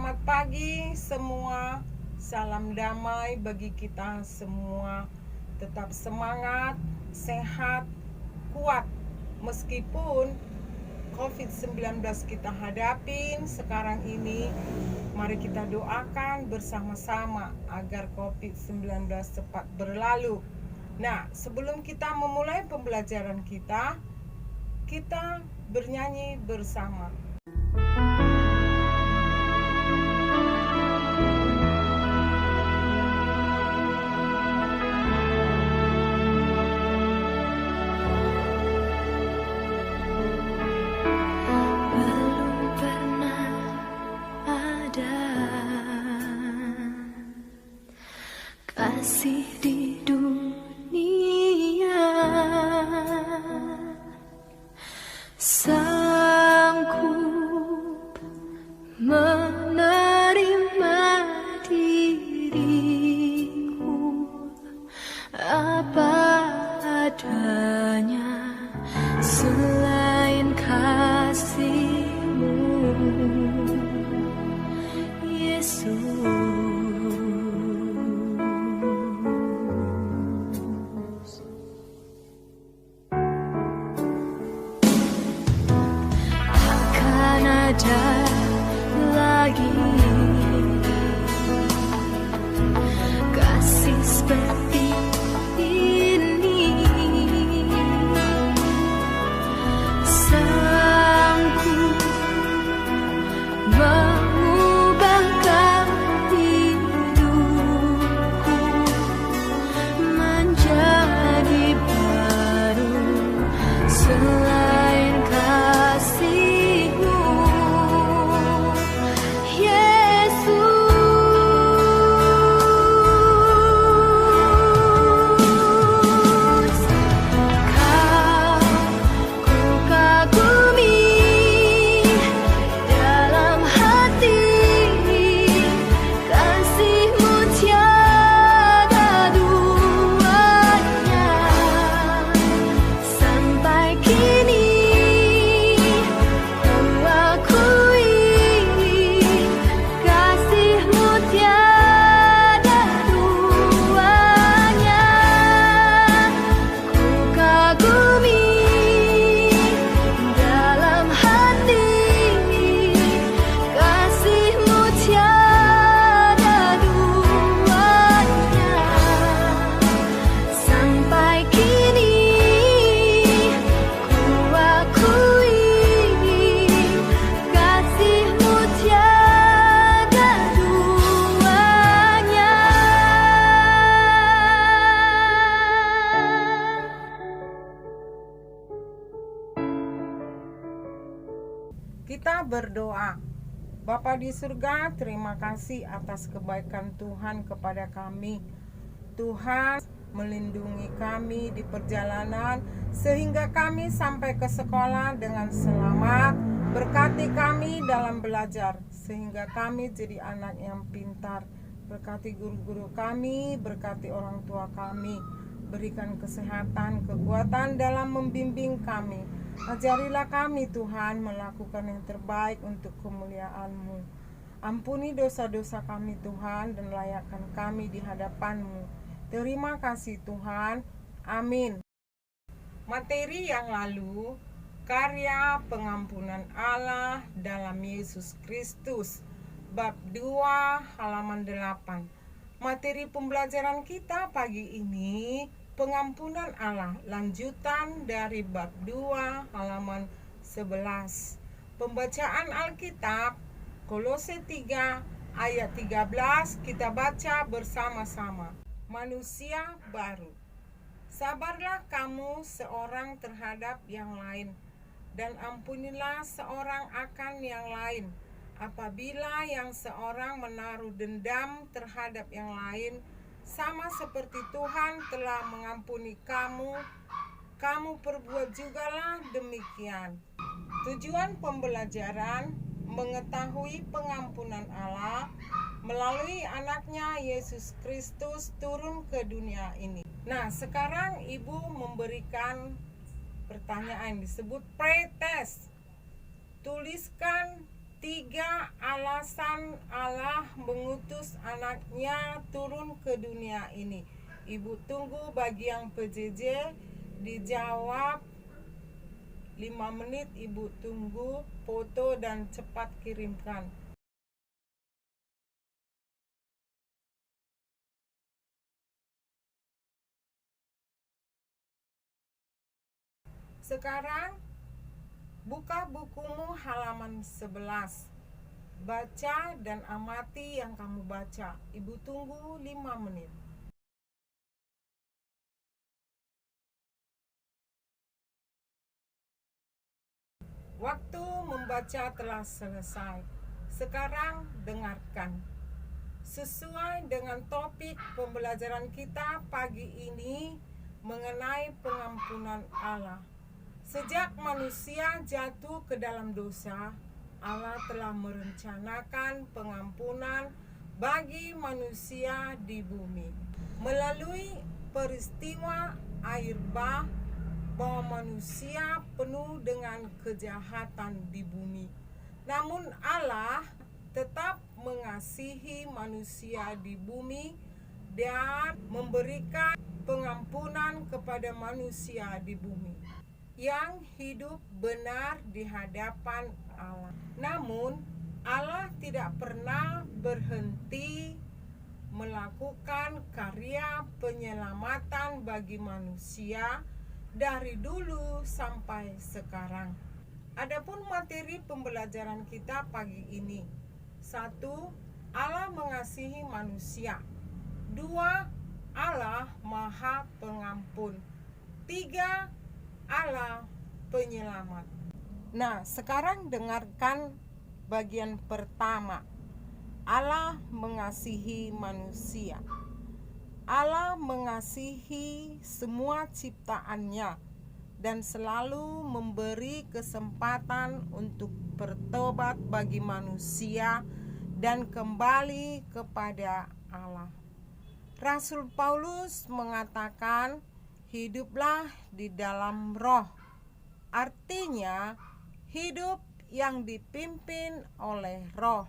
Selamat pagi semua. Salam damai bagi kita semua. Tetap semangat, sehat, kuat. Meskipun COVID-19 kita hadapin sekarang ini, mari kita doakan bersama-sama agar COVID-19 cepat berlalu. Nah, sebelum kita memulai pembelajaran kita bernyanyi bersama. Kasih di dunia sanggup menerima diriku apa adanya, selain kasih-Mu, Yesus. Ada lagi kasih seperti ini, sanggup mengubahkan hidupku menjadi baru, selain kasih. Kita berdoa. Bapa di surga, terima kasih atas kebaikan Tuhan kepada kami. Tuhan melindungi kami di perjalanan sehingga kami sampai ke sekolah dengan selamat. Berkati kami dalam belajar sehingga kami jadi anak yang pintar. Berkati guru-guru kami, berkati orang tua kami. Berikan kesehatan, kekuatan dalam membimbing kami. Ajarilah kami Tuhan melakukan yang terbaik untuk kemuliaan-Mu. Ampuni dosa-dosa kami Tuhan dan layakkan kami di hadapan-Mu. Terima kasih Tuhan. Amin. Materi yang lalu, karya pengampunan Allah dalam Yesus Kristus, bab 2 halaman 8. Materi pembelajaran kita pagi ini pengampunan Allah, lanjutan dari bab 2 halaman 11. Pembacaan Alkitab Kolose 3 ayat 13 kita baca bersama-sama. Manusia baru. Sabarlah kamu seorang terhadap yang lain, dan ampunilah seorang akan yang lain. Apabila yang seorang menaruh dendam terhadap yang lain, sama seperti Tuhan telah mengampuni kamu, kamu perbuat jugalah demikian. Tujuan pembelajaran mengetahui pengampunan Allah melalui anaknya Yesus Kristus turun ke dunia ini. Nah, sekarang Ibu memberikan pertanyaan disebut pre-test. Tuliskan 3 alasan Allah mengutus anaknya turun ke dunia ini. Ibu tunggu bagi yang PJJ dijawab 5 menit. Ibu tunggu foto dan cepat kirimkan. Sekarang buka bukumu halaman 11. Baca dan amati yang kamu baca. Ibu tunggu 5 menit. Waktu membaca telah selesai. Sekarang dengarkan. Sesuai dengan topik pembelajaran kita pagi ini mengenai pengampunan Allah. Sejak manusia jatuh ke dalam dosa, Allah telah merencanakan pengampunan bagi manusia di bumi. Melalui peristiwa air bah bahwa manusia penuh dengan kejahatan di bumi. Namun Allah tetap mengasihi manusia di bumi dan memberikan pengampunan kepada manusia di bumi yang hidup benar di hadapan Allah. Namun Allah tidak pernah berhenti melakukan karya penyelamatan bagi manusia dari dulu sampai sekarang. Adapun materi pembelajaran kita pagi ini. 1. Allah mengasihi manusia. 2. Allah Maha Pengampun. 3. Allah penyelamat. Nah, sekarang dengarkan bagian pertama. Allah mengasihi manusia. Allah mengasihi semua ciptaannya dan selalu memberi kesempatan untuk bertobat bagi manusia dan kembali kepada Allah. Rasul Paulus mengatakan, hiduplah di dalam roh. Artinya, hidup yang dipimpin oleh roh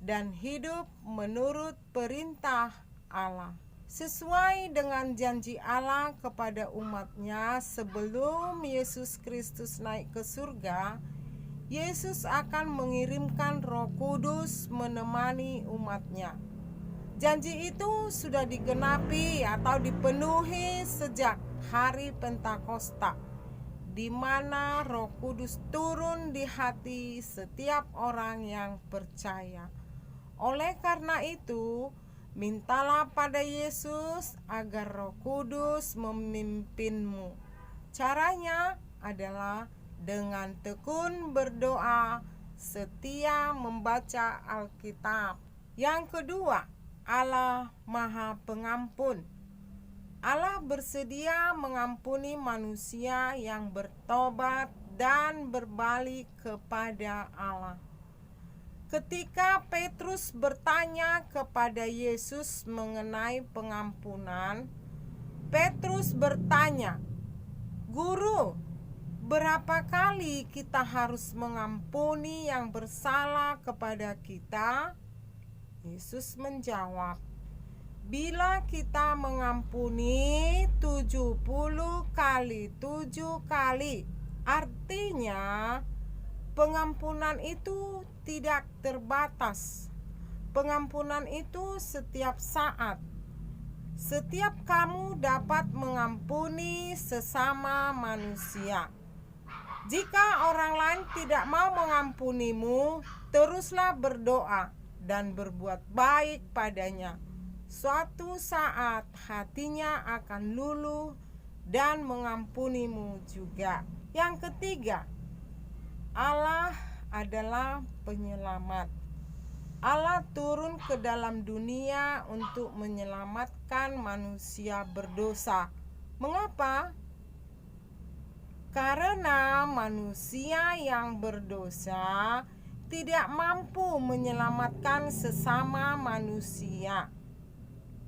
dan hidup menurut perintah Allah. Sesuai dengan janji Allah kepada umatnya sebelum Yesus Kristus naik ke surga, Yesus akan mengirimkan Roh Kudus menemani umatnya. Janji itu sudah digenapi atau dipenuhi sejak hari Pentakosta, di mana Roh Kudus turun di hati setiap orang yang percaya. Oleh karena itu, mintalah pada Yesus agar Roh Kudus memimpinmu. Caranya adalah dengan tekun berdoa, setia membaca Alkitab. Yang kedua, Allah Maha Pengampun. Allah bersedia mengampuni manusia yang bertobat dan berbalik kepada Allah. Ketika Petrus bertanya kepada Yesus mengenai pengampunan, Petrus bertanya, "Guru, berapa kali kita harus mengampuni yang bersalah kepada kita?" Yesus menjawab, "Bila kita mengampuni 70 kali 7 kali, artinya pengampunan itu tidak terbatas. Pengampunan itu setiap saat. Setiap kamu dapat mengampuni sesama manusia. Jika orang lain tidak mau mengampunimu, teruslah berdoa dan berbuat baik padanya. Suatu saat hatinya akan luluh dan mengampunimu juga." Yang ketiga, Allah adalah penyelamat. Allah turun ke dalam dunia untuk menyelamatkan manusia berdosa. Mengapa? Karena manusia yang berdosa tidak mampu menyelamatkan sesama manusia.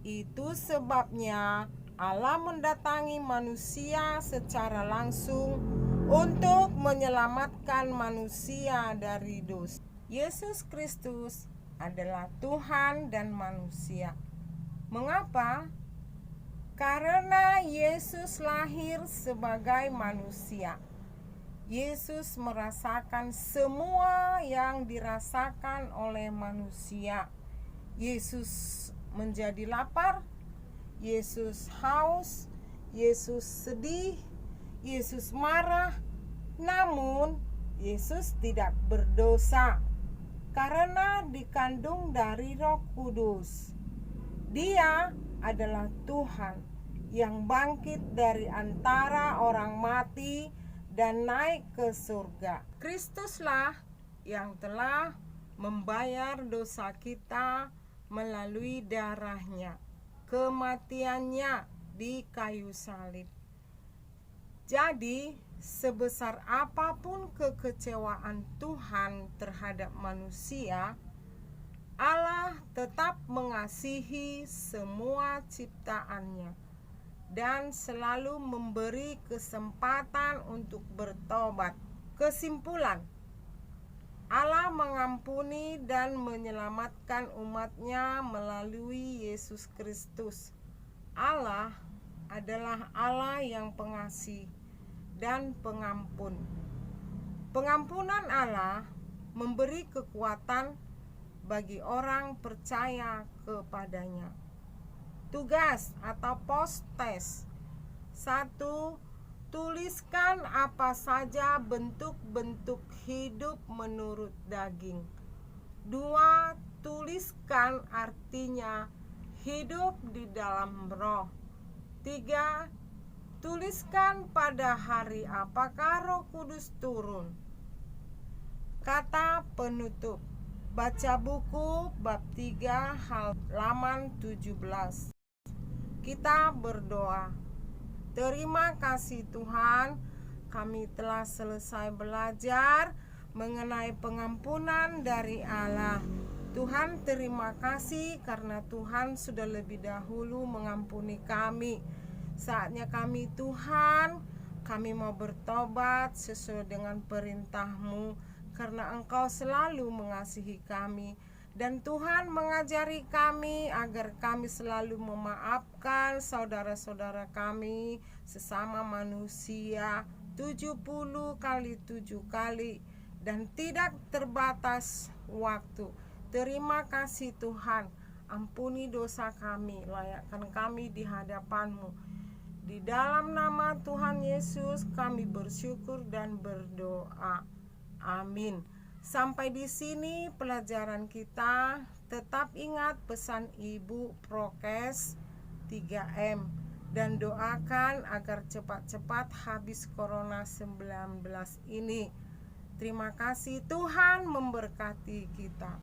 Itu sebabnya Allah mendatangi manusia secara langsung untuk menyelamatkan manusia dari dosa. Yesus Kristus adalah Tuhan dan manusia. Mengapa? Karena Yesus lahir sebagai manusia. Yesus merasakan semua yang dirasakan oleh manusia. Yesus menjadi lapar, Yesus haus, Yesus sedih, Yesus marah. Namun Yesus tidak berdosa karena dikandung dari Roh Kudus. Dia adalah Tuhan yang bangkit dari antara orang mati dan naik ke surga. Kristuslah yang telah membayar dosa kita melalui darahnya, kematiannya di kayu salib. Jadi, sebesar apapun kekecewaan Tuhan terhadap manusia, Allah tetap mengasihi semua ciptaannya dan selalu memberi kesempatan untuk bertobat. Kesimpulan, Allah mengampuni dan menyelamatkan umatnya melalui Yesus Kristus. Allah adalah Allah yang pengasih dan pengampun. Pengampunan Allah memberi kekuatan bagi orang percaya kepadanya. Tugas atau postes: 1. Tuliskan apa saja bentuk-bentuk hidup menurut daging. 2. Tuliskan artinya hidup di dalam roh. 3. Tuliskan pada hari apakah Roh Kudus turun. Kata penutup. Baca buku bab 3 halaman 17. Kita berdoa. Terima kasih Tuhan, kami telah selesai belajar mengenai pengampunan dari Allah. Tuhan, terima kasih karena Tuhan sudah lebih dahulu mengampuni kami. Saatnya kami Tuhan, kami mau bertobat sesuai dengan perintah-Mu, karena Engkau selalu mengasihi kami. Dan Tuhan mengajari kami agar kami selalu memaafkan saudara-saudara kami sesama manusia 70 kali 7 kali dan tidak terbatas waktu. Terima kasih Tuhan, ampuni dosa kami, layakkan kami di hadapan-Mu. Di dalam nama Tuhan Yesus kami bersyukur dan berdoa. Amin. Sampai di sini pelajaran kita. Tetap ingat pesan Ibu prokes 3M dan doakan agar cepat-cepat habis Corona 19 ini. Terima kasih, Tuhan memberkati kita.